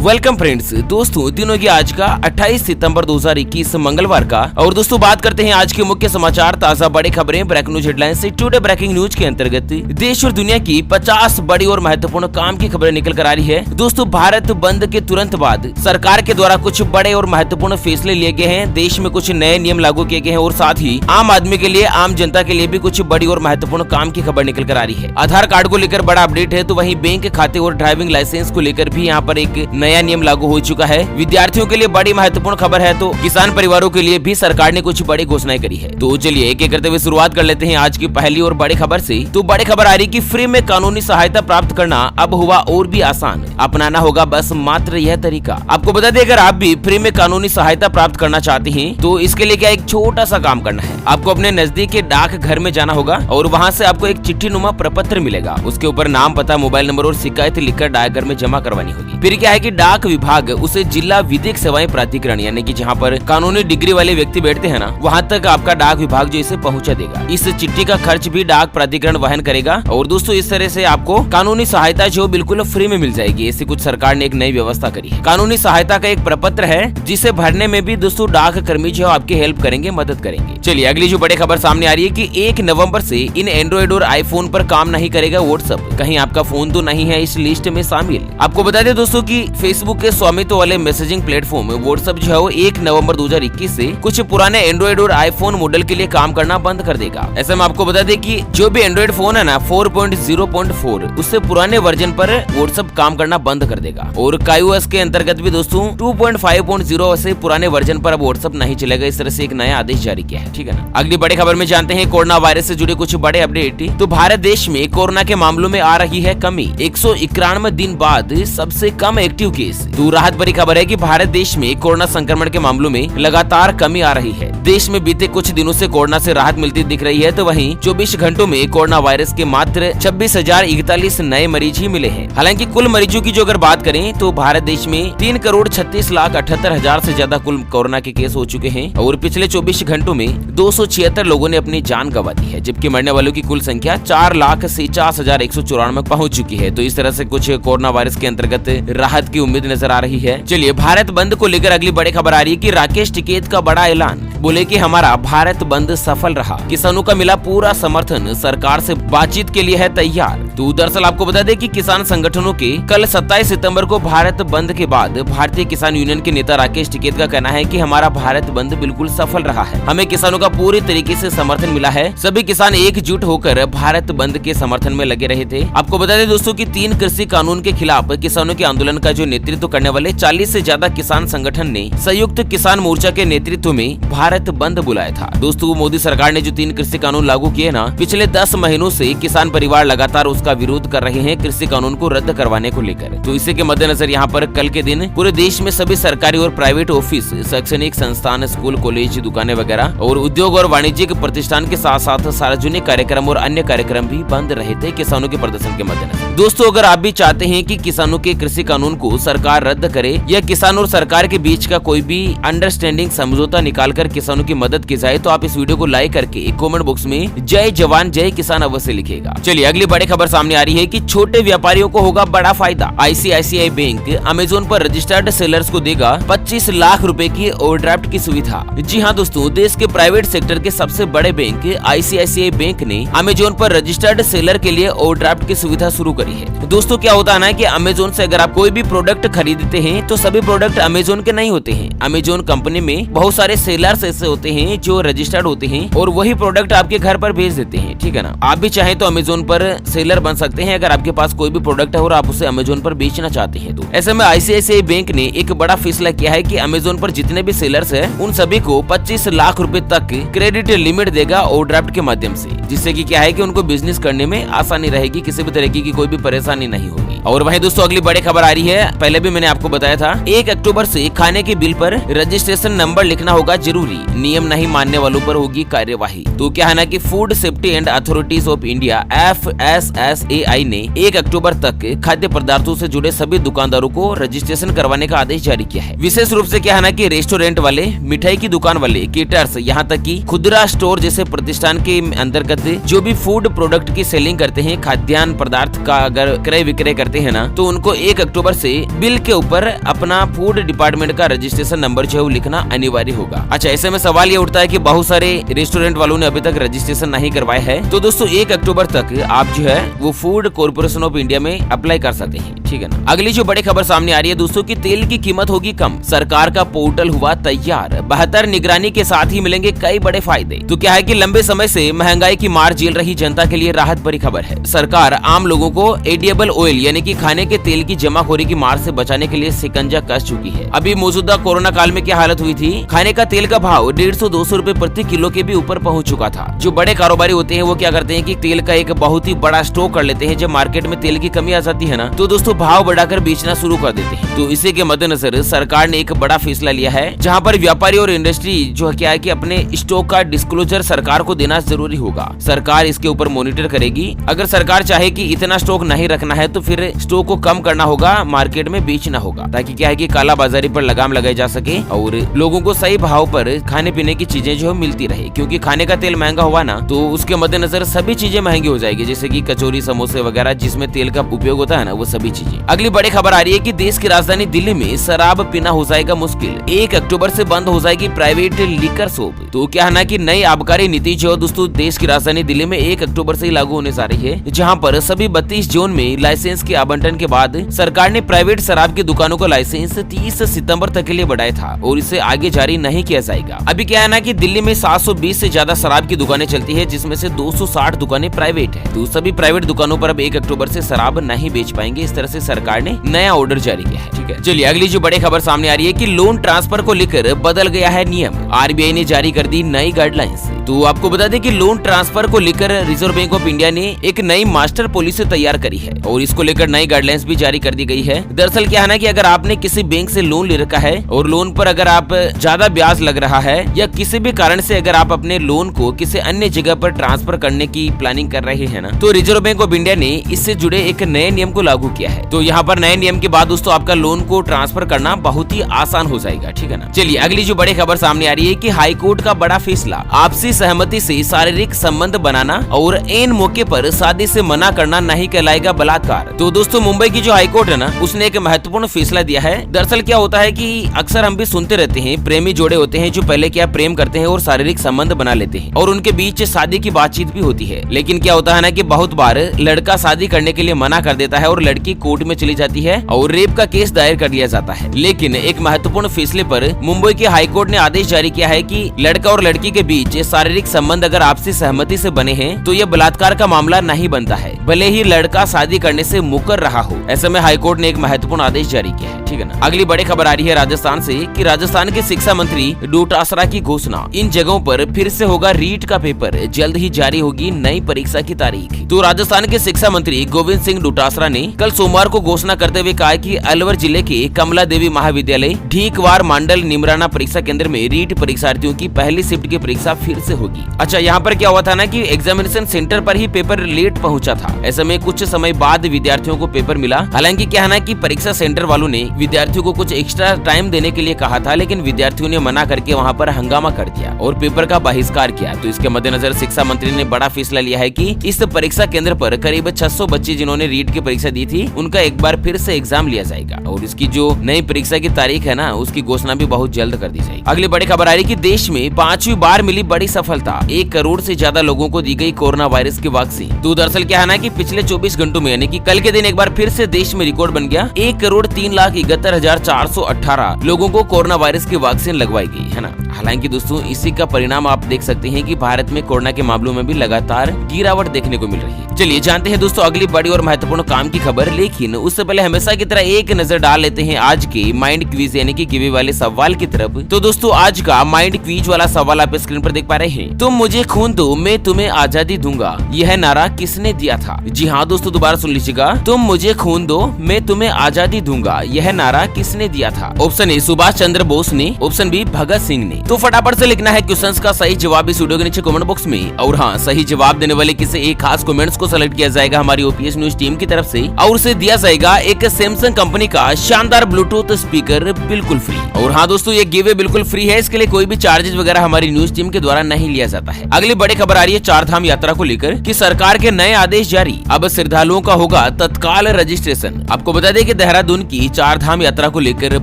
Welcome friends, दोस्तों दिनों की आज का 28 सितंबर 2021 मंगलवार का। और दोस्तों बात करते हैं आज के मुख्य समाचार, ताजा बड़ी खबरें, ब्रेकिंग न्यूज हेडलाइन से टुडे ब्रेकिंग न्यूज के अंतर्गत देश और दुनिया की 50 बड़ी और महत्वपूर्ण काम की खबरें निकल कर आ रही है। दोस्तों भारत बंद के तुरंत बाद सरकार के द्वारा कुछ बड़े और महत्वपूर्ण फैसले लिए गए हैं। देश में कुछ नए नियम लागू किए गए हैं और साथ ही आम आदमी के लिए, आम जनता के लिए भी कुछ बड़ी और महत्वपूर्ण काम की खबर निकल कर आ रही है। आधार कार्ड को लेकर बड़ा अपडेट है, तो वहीं बैंक खाते और ड्राइविंग लाइसेंस को लेकर भी यहाँ पर एक नया नियम लागू हो चुका है। विद्यार्थियों के लिए बड़ी महत्वपूर्ण खबर है, तो किसान परिवारों के लिए भी सरकार ने कुछ बड़ी घोषणाएं करी है। तो चलिए एक एक करते हुए शुरुआत कर लेते हैं आज की पहली और बड़ी खबर से। तो बड़ी खबर आ रही कि फ्री में कानूनी सहायता प्राप्त करना अब हुआ और भी आसान, अपनाना होगा बस मात्र यह तरीका। आपको बता दें, अगर आप भी फ्री में कानूनी सहायता प्राप्त करना चाहते हैं तो इसके लिए क्या एक छोटा सा काम करना है। आपको अपने नजदीक के डाक घर में जाना होगा और वहाँ से आपको एक चिट्ठी नुमा प्रपत्र मिलेगा। उसके ऊपर नाम, पता, मोबाइल नंबर और शिकायत लिखकर डाकघर में जमा करवानी होगी। फिर क्या है कि डाक विभाग उसे जिला विधिक सेवाएं प्राधिकरण यानी कि जहाँ पर कानूनी डिग्री वाले व्यक्ति बैठते हैं ना, वहाँ तक आपका डाक विभाग जो इसे पहुँचा देगा। इस चिट्ठी का खर्च भी डाक प्राधिकरण वहन करेगा। और दोस्तों इस तरह से आपको कानूनी सहायता जो बिल्कुल फ्री में मिल जाएगी। ऐसी कुछ सरकार ने एक नई व्यवस्था करी है। कानूनी सहायता का एक प्रपत्र है जिसे भरने में भी दोस्तों डाक कर्मी जो आपकी हेल्प करेंगे, मदद करेंगे। चलिए अगली जो बड़ी खबर सामने आ रही है कि 1 नवंबर से इन एंड्रॉइड और आईफोन पर काम नहीं करेगा व्हाट्सएप। कहीं आपका फोन तो नहीं है इस लिस्ट में शामिल। आपको बता दें दोस्तों कि फेसबुक के स्वामित्व वाले मैसेजिंग प्लेटफॉर्म व्हाट्सएप जो है वो 1 नवंबर 2021 से कुछ पुराने एंड्रॉइड और आईफोन मॉडल के लिए काम करना बंद कर देगा। ऐसे में आपको बता दें कि जो भी एंड्रॉइड फोन है ना 4.0.4 उससे पुराने वर्जन पर व्हाट्सएप काम करना बंद कर देगा। और iOS के अंतर्गत भी दोस्तों 2.5.0 से पुराने वर्जन पर अब व्हाट्सएप नहीं चलेगा। इस तरह से एक नया आदेश जारी किया है, ठीक है ना। अगली बड़ी खबर में जानते हैं कोरोना वायरस से जुड़े कुछ बड़े अपडेट। तो भारत देश में कोरोना के मामलों में आ रही है कमी, 191 दिन बाद सबसे कम एक्टिव केस। तो राहत भरी खबर है कि भारत देश में कोरोना संक्रमण के मामलों में लगातार कमी आ रही है। देश में बीते कुछ दिनों से कोरोना से राहत मिलती दिख रही है। तो वहीं 24 घंटों में कोरोना वायरस के मात्र 26,041 नए मरीज ही मिले हैं। हालांकि कुल मरीजों की जो अगर बात करें तो भारत देश में 3,36,78,000 से ज्यादा कुल कोरोना के केस हो चुके हैं। और पिछले 24 घंटों में 276 लोगों ने अपनी जान गंवा दी है, जबकि मरने वालों की कुल संख्या 4,49,194 पहुंच चुकी है। तो इस तरह से कुछ कोरोना वायरस के अंतर्गत राहत की उम्मीद नजर आ रही है। चलिए भारत बंद को लेकर अगली बड़ी खबर आ रही है कि राकेश टिकैत का बड़ा ऐलान, बोले कि हमारा भारत बंद सफल रहा, किसानों का मिला पूरा समर्थन, सरकार से बातचीत के लिए है तैयार। तो दरअसल आपको बता दें कि किसान संगठनों के कल 27 सितंबर को भारत बंद के बाद भारतीय किसान यूनियन के नेता राकेश टिकैत का कहना है कि हमारा भारत बंद बिल्कुल सफल रहा है, हमें किसानों का पूरी तरीके से समर्थन मिला है, सभी किसान एकजुट होकर भारत बंद के समर्थन में लगे रहे थे। आपको बता दें दोस्तों कि 3 कृषि कानून के खिलाफ किसानों के आंदोलन का जो नेतृत्व करने वाले 40 से ज्यादा किसान संगठन ने संयुक्त किसान मोर्चा के नेतृत्व में भारत बंद बुलाया था। दोस्तों मोदी सरकार ने जो 3 कृषि कानून लागू किए ना, पिछले 10 महीनों से किसान परिवार लगातार उसका विरोध कर रहे हैं कृषि कानून को रद्द करवाने को लेकर। तो इसी के मद्देनजर यहाँ पर कल के दिन पूरे देश में सभी सरकारी और प्राइवेट ऑफिस, शैक्षणिक संस्थान, स्कूल, कॉलेज, दुकानें वगैरह और उद्योग और वाणिज्यिक प्रतिष्ठान के साथ साथ सार्वजनिक कार्यक्रम और अन्य कार्यक्रम भी बंद रहे थे किसानों के प्रदर्शन के मद्देनजर। दोस्तों अगर आप भी चाहते हैं कि किसानों के कृषि कानून को सरकार रद्द करे या किसान और सरकार के बीच का कोई भी अंडरस्टैंडिंग समझौता निकालकर किसानों की मदद की जाए, तो आप इस वीडियो को लाइक करके कमेंट बॉक्स में जय जवान जय किसान अवश्य लिखिएगा। चलिए अगली बड़ी खबर सामने आ रही है कि छोटे व्यापारियों को होगा बड़ा फायदा। ICICI बैंक अमेज़न पर रजिस्टर्ड सेलर्स को देगा 25 लाख रुपए की ओवरड्राफ्ट की सुविधा। जी हाँ दोस्तों, देश के प्राइवेट सेक्टर के सबसे बड़े बैंक ICICI बैंक ने अमेज़न पर रजिस्टर्ड सेलर के लिए ओवरड्राफ्ट की सुविधा शुरू करी है। दोस्तों क्या होता है ना कि अमेज़न से अगर आप कोई भी प्रोडक्ट खरीदते हैं तो सभी प्रोडक्ट अमेज़न के नहीं होते हैं। अमेज़न कंपनी में बहुत सारे सेलर्स ऐसे होते हैं जो रजिस्टर्ड होते हैं और वही प्रोडक्ट आपके घर पर भेज देते हैं, ठीक है ना। आप भी चाहें तो अमेज़न पर सेलर बन सकते हैं अगर आपके पास कोई भी प्रोडक्ट है और आप उसे अमेज़न पर बेचना चाहते हैं। तो ऐसे में ICICI बैंक ने एक बड़ा फैसला किया है कि अमेज़न पर जितने भी सेलर्स हैं उन सभी को 25 लाख रुपए तक क्रेडिट लिमिट देगा ओवरड्राफ्ट के माध्यम से, जिससे कि क्या है कि उनको बिजनेस करने में आसानी रहेगी, किसी भी तरीके की कोई भी परेशानी नहीं होगी। और वहीं दोस्तों अगली बड़ी खबर आ रही है, पहले भी मैंने आपको बताया था 1 अक्टूबर से खाने के बिल पर रजिस्ट्रेशन नंबर लिखना होगा जरूरी। मंत्री, नियम नहीं मानने वालों पर होगी कार्यवाही। तो क्या है ना कि food safety and authorities of India FSSAI ने 1 अक्टूबर तक खाद्य पदार्थों से जुड़े सभी दुकानदारों को रजिस्ट्रेशन करवाने का आदेश जारी किया है। विशेष रूप से क्या है ना कि रेस्टोरेंट वाले, मिठाई की दुकान वाले, केटर्स, यहाँ तक कि खुदरा स्टोर जैसे प्रतिष्ठान के अंतर्गत जो भी फूड प्रोडक्ट की सेलिंग करते हैं, खाद्यान्न पदार्थ का अगर क्रय विक्रय करते हैं ना, तो उनको 1 अक्टूबर से बिल के ऊपर अपना फूड डिपार्टमेंट का रजिस्ट्रेशन नंबर जो है वो लिखना अनिवार्य होगा। अच्छा, ऐसे में सवाल ये उठता है कि बहुत सारे रेस्टोरेंट वालों ने अभी तक रजिस्ट्रेशन नहीं करवाए हैं, तो दोस्तों 1 अक्टूबर तक आप जो है वो फूड कॉर्पोरेशन ऑफ इंडिया में अप्लाई कर सकते हैं, ठीक है ना। अगली जो बड़ी खबर सामने आ रही है दोस्तों की तेल की कीमत होगी कम, सरकार का पोर्टल हुआ तैयार, बेहतर निगरानी के साथ ही मिलेंगे कई बड़े फायदे। तो क्या है कि लंबे समय से महंगाई की मार झेल रही जनता के लिए राहत भरी खबर है। सरकार आम लोगों को एडिएबल ऑयल यानी कि खाने के तेल की जमाखोरी की मार से बचाने के लिए शिकंजा कस चुकी है। अभी मौजूदा कोरोना काल में क्या हालत हुई थी, खाने का तेल का भाव 150-200 रुपए प्रति किलो के भी ऊपर पहुंच चुका था। जो बड़े कारोबारी होते हैं वो क्या करते हैं कि तेल का एक बहुत ही बड़ा स्टॉक कर लेते हैं। जब मार्केट में तेल की कमी आ जाती है ना, तो दोस्तों भाव बढ़ाकर बेचना शुरू कर देते हैं। तो इसी के मद्देनजर सरकार ने एक बड़ा फैसला लिया है, जहाँ पर व्यापारी और इंडस्ट्री जो क्या है कि अपने स्टॉक का डिस्क्लोजर सरकार को देना जरूरी होगा। सरकार इसके ऊपर मॉनिटर करेगी। अगर सरकार चाहे कि इतना स्टॉक नहीं रखना है तो फिर स्टॉक को कम करना होगा, मार्केट में बेचना होगा, ताकि क्या है कि काला बाजारी पर लगाम लगाई जा सके और लोगों को सही भाव पर खाने पीने की चीजें जो मिलती रहे। क्योंकि खाने का तेल महंगा हुआ ना, तो उसके मद्देनजर सभी चीजें महंगी हो जाएगी, जैसे कि कचौरी, समोसे वगैरह जिसमें तेल का उपयोग होता है ना, वो सभी चीजें। अगली बड़ी खबर आ रही है कि देश की राजधानी दिल्ली में शराब पीना हो जाएगा मुश्किल, 1 अक्टूबर से बंद हो जाएगी प्राइवेट लिकर शॉप। तो क्या है ना कि नई आबकारी नीति जो दोस्तों देश की राजधानी दिल्ली में 1 अक्टूबर से लागू होने जा रही है, जहां पर सभी 32 जोन में लाइसेंस के आवंटन के बाद सरकार ने प्राइवेट शराब की दुकानों का लाइसेंस 30 सितंबर तक के लिए बढ़ाया था और इसे आगे जारी नहीं किया जाएगा। अभी क्या है ना कि दिल्ली में 720 से ज्यादा शराब की दुकानें चलती है, जिसमें से 260 दुकानें प्राइवेट है। तो सभी प्राइवेट दुकानों पर अब 1 अक्टूबर से शराब नहीं बेच पाएंगे। इस तरह से सरकार ने नया ऑर्डर जारी किया है, ठीक है। चलिए अगली जो बड़ी खबर सामने आ रही है कि लोन ट्रांसफर को लेकर बदल गया है नियम, RBI ने जारी कर दी नई गाइडलाइंस। तो आपको बता दें कि लोन ट्रांसफर को लेकर रिजर्व बैंक ऑफ इंडिया ने एक नई मास्टर पॉलिसी तैयार करी है और इसको लेकर नई गाइडलाइंस भी जारी कर दी गई है। दरअसल क्या है ना कि अगर आपने किसी बैंक से लोन ले रखा है और लोन पर अगर आप ज्यादा ब्याज लग रहा है या किसी भी कारण से अगर आप अपने लोन को किसी अन्य जगह पर ट्रांसफर करने की प्लानिंग कर रहे हैं ना, तो रिजर्व बैंक ऑफ इंडिया ने इससे जुड़े एक नए नियम को लागू किया है। तो यहाँ पर नए नियम के बाद दोस्तों आपका लोन को ट्रांसफर करना बहुत ही आसान हो जाएगा, ठीक है ना। चलिए अगली जो बड़ी खबर सामने आ रही है कि हाई कोर्ट का बड़ा फैसला, आपसी सहमति से शारीरिक संबंध बनाना और एन मौके पर शादी से मना करना नहीं कहलाएगा बलात्कार। तो दोस्तों मुंबई की जो हाई कोर्ट है ना, उसने एक महत्वपूर्ण फैसला दिया है। दरअसल क्या होता है कि अक्सर हम भी सुनते रहते हैं, प्रेमी जोड़े होते हैं जो पहले क्या प्रेम करते हैं और शारीरिक संबंध बना लेते हैं और उनके बीच शादी की बातचीत भी होती है। लेकिन क्या होता है ना कि बहुत बार लड़का शादी करने के लिए मना कर देता है और लड़की कोर्ट में चली जाती है और रेप का केस दायर कर लिया जाता है। लेकिन एक महत्वपूर्ण फैसले पर मुंबई के हाई कोर्ट ने आदेश जारी किया है कि लड़का और लड़की के बीच शारीरिक संबंध अगर आपसी सहमति से बने हैं तो यह बलात्कार का मामला नहीं बनता है, भले ही लड़का शादी करने से मुकर रहा हो। ऐसे में हाई कोर्ट ने एक महत्वपूर्ण आदेश जारी किया है, ठीक है ना। अगली बड़ी खबर आ रही है राजस्थान से कि राजस्थान के शिक्षा मंत्री डोटासरा की घोषणा, इन जगहों पर फिर से होगा रीट का पेपर, जल्द ही जारी होगी नई परीक्षा की तारीख। तो राजस्थान के शिक्षा मंत्री गोविंद सिंह डोटासरा ने कल सोमवार को घोषणा करते हुए कहा कि अलवर जिले के कमला देवी महाविद्यालय ढीकवार मंडल निमराना परीक्षा केंद्र में रीट परीक्षार्थियों की पहली शिफ्ट की परीक्षा फिर से होगी। अच्छा, यहाँ पर क्या हुआ था ना कि एग्जामिनेशन सेंटर पर ही पेपर लेट पहुंचा था। ऐसे में कुछ समय बाद विद्यार्थियों को पेपर मिला। हालांकि क्या है ना कि परीक्षा सेंटर वालों ने विद्यार्थियों को कुछ एक्स्ट्रा टाइम देने के लिए कहा था, लेकिन विद्यार्थियों ने मना करके वहां पर हंगामा कर दिया और पेपर का बहिष्कार किया। तो इसके मद्देनजर शिक्षा मंत्री ने बड़ा फैसला लिया है कि इस परीक्षा केंद्र पर करीब 600 बच्चे जिन्होंने रीट की परीक्षा दी थी, उनका एक बार फिर से एग्जाम लिया जाएगा और इसकी जो नई परीक्षा की तारीख है ना, उसकी घोषणा भी बहुत जल्द कर दी जाएगी। अगली बड़ी खबर आ रही है कि देश में 5वीं बार मिली बड़ी सफलता, 1 करोड़ से ज्यादा लोगों को दी गई कोरोना वायरस की वैक्सीन। तो दरअसल क्या है ना कि पिछले 24 घंटों में यानी कि कल के दिन एक बार फिर से देश में रिकॉर्ड बन गया, 1,03,71,418 लोगों को कोरोना वायरस की वैक्सीन लगवाई गई है ना। हालांकि दोस्तों इसी का परिणाम आप देख सकते हैं कि भारत में कोरोना के मामलों में भी लगातार गिरावट देखने को मिल रही है। चलिए जानते हैं दोस्तों अगली बड़ी और महत्वपूर्ण काम की खबर, लेकिन उससे पहले हमेशा की तरह एक नजर डाल लेते हैं आज के माइंड क्विज यानी कि गिवे वाले सवाल की तरफ। तो दोस्तों आज का माइंड क्विज वाला सवाल आप स्क्रीन पर देख पा रहे हैं। तुम मुझे खून दो, मैं तुम्हें आजादी दूंगा, यह नारा किसने दिया था? जी हाँ दोस्तों, दोबारा सुन लीजिएगा। तुम मुझे खून दो, मैं तुम्हें आजादी दूंगा, यह नारा किसने दिया था? ऑप्शन ए सुभाष चंद्र बोस ने, ऑप्शन बी भगत सिंह ने। तो फटाफट से लिखना है क्वेश्चंस का सही जवाब इस वीडियो के नीचे कमेंट बॉक्स में। और हाँ, सही जवाब देने वाले किसी एक खास कमेंट्स को सेलेक्ट किया जाएगा हमारी ओपीएस न्यूज टीम की तरफ से, और उसे दिया जाएगा एक सैमसंग कंपनी का शानदार ब्लूटूथ स्पीकर बिल्कुल फ्री। और हाँ दोस्तों, ये गिव बिल्कुल फ्री है, इसके लिए कोई भी चार्जेस वगैरह हमारी न्यूज टीम के द्वारा नहीं लिया जाता है। अगली बड़ी खबर आ रही है चार धाम यात्रा को लेकर कि सरकार के नए आदेश जारी, अब श्रद्धालुओं का होगा तत्काल रजिस्ट्रेशन। आपको बता दें कि देहरादून की चार धाम यात्रा को लेकर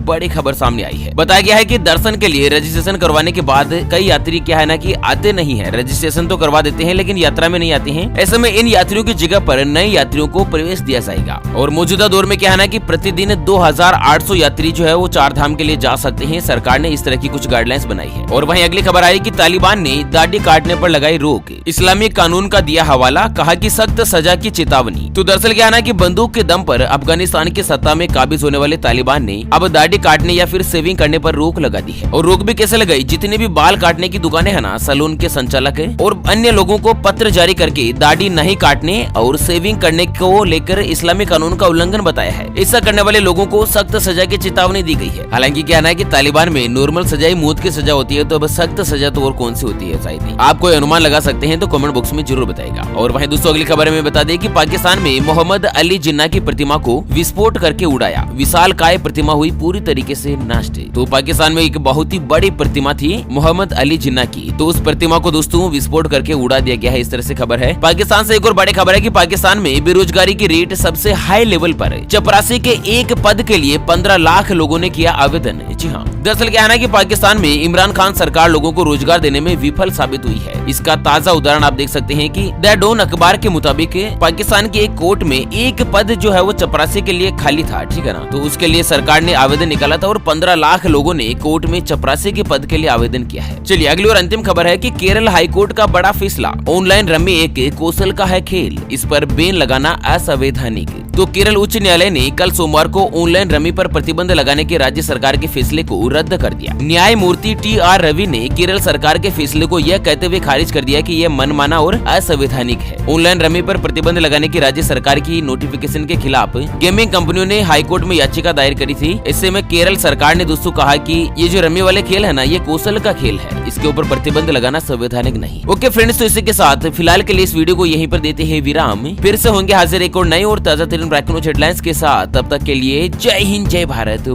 बड़ी खबर सामने आई है। बताया गया है कि दर्शन के लिए रजिस्ट्रेशन करवाने के बाद कई यात्री क्या है ना कि आते नहीं है, रजिस्ट्रेशन तो करवा देते हैं लेकिन यात्रा में नहीं आते हैं। ऐसे में इन यात्रियों की जगह पर नए यात्रियों को प्रवेश दिया जाएगा। और मौजूदा दौर में क्या है ना कि प्रतिदिन 2800 यात्री जो है वो चार धाम के लिए जा सकते हैं। सरकार ने इस तरह की कुछ गाइडलाइंस बनाई है। और वहीं अगली खबर आई कि तालिबान ने दाढ़ी काटने पर लगाई रोक, इस्लामिक कानून का दिया हवाला, कहा कि सख्त सजा की चेतावनी। तो दरअसल क्या है ना कि बंदूक के दम पर अफगानिस्तान की सत्ता में काबिज होने वाले तालिबान ने अब दाढ़ी काटने या फिर सेविंग करने पर रोक लगा दी है। और रोक भी कैसे लगाई? जितने भी बाल काटने की दुकानें है ना, सैलून के संचालक और अन्य लोगों को पत्र जारी करके दाढ़ी नहीं काटने और सेविंग करने को लेकर इस्लामिक कानून का उल्लंघन बताया है। ऐसा करने वाले लोगों को सख्त सजा की चेतावनी दी गई है। हालांकि क्या है कि तालिबान में नॉर्मल सजा मौत की सजा होती है, तो अब सख्त सजा तो और कौन सी होती है? शायद आप कोई अनुमान लगा सकते हैं तो कमेंट बॉक्स में जरूर बताएगा। और वहीं दोस्तों अगली खबर में बता दें कि पाकिस्तान में मोहम्मद अली जिन्ना की प्रतिमा को विस्फोट करके उड़ाया, विशालकाय प्रतिमा हुई पूरी तरीके से नष्ट। तो पाकिस्तान में एक बहुत ही बड़ी प्रतिमा थी मोहम्मद अली जिन्ना की, तो उस प्रतिमा को दोस्तों विस्फोट करके उड़ा दिया गया है। इस तरह से खबर है। पाकिस्तान से एक और बड़ी खबर है कि पाकिस्तान में बेरोजगारी की रेट सबसे हाई लेवल पर, चपरासी के एक पद के लिए 15 लाख लोगों ने किया आवेदन। जी हाँ, दरअसल क्या है ना कि पाकिस्तान में इमरान खान सरकार लोगों को रोजगार देने में विफल साबित हुई है। इसका ताजा उदाहरण आप देख सकते हैं कि द डॉन अखबार के मुताबिक पाकिस्तान के एक कोर्ट में एक पद जो है वो चपरासी के लिए खाली था, ठीक है ना। तो उसके लिए सरकार ने आवेदन निकाला था और 15 लाख लोगों ने कोर्ट में चपरासी के पद के लिए आवेदन किया है। चलिए अगली और अंतिम खबर है कि केरल हाईकोर्ट का बड़ा फैसला, ऑनलाइन रमी एक कौशल का है खेल, इस पर बैन लगाना असंवैधानिक। तो केरल उच्च न्यायालय ने कल सोमवार को ऑनलाइन रमी पर प्रतिबंध लगाने के राज्य सरकार के फैसले को रद्द कर दिया। न्यायमूर्ति TR रवि ने केरल सरकार के फैसले को यह कहते हुए खारिज कर दिया कि यह मनमाना और असंवैधानिक है। ऑनलाइन रमी पर प्रतिबंध लगाने की राज्य सरकार की नोटिफिकेशन के खिलाफ गेमिंग कंपनियों ने हाईकोर्ट में याचिका दायर करी थी। इससे में केरल सरकार ने दोस्तों कहा कि ये जो रमी वाले खेल है ना, ये कौशल का खेल है, इसके ऊपर प्रतिबंध लगाना संवैधानिक नहीं। ओके फ्रेंड्स, तो इसी के साथ फिलहाल के लिए इस वीडियो को यहीं पर देते हैं विराम। फिर से होंगे हाजिर एक और नई और ताजा तरीन ब्रेकिंग न्यूज हेडलाइंस के साथ। तब तक के लिए जय हिंद, जय भारत।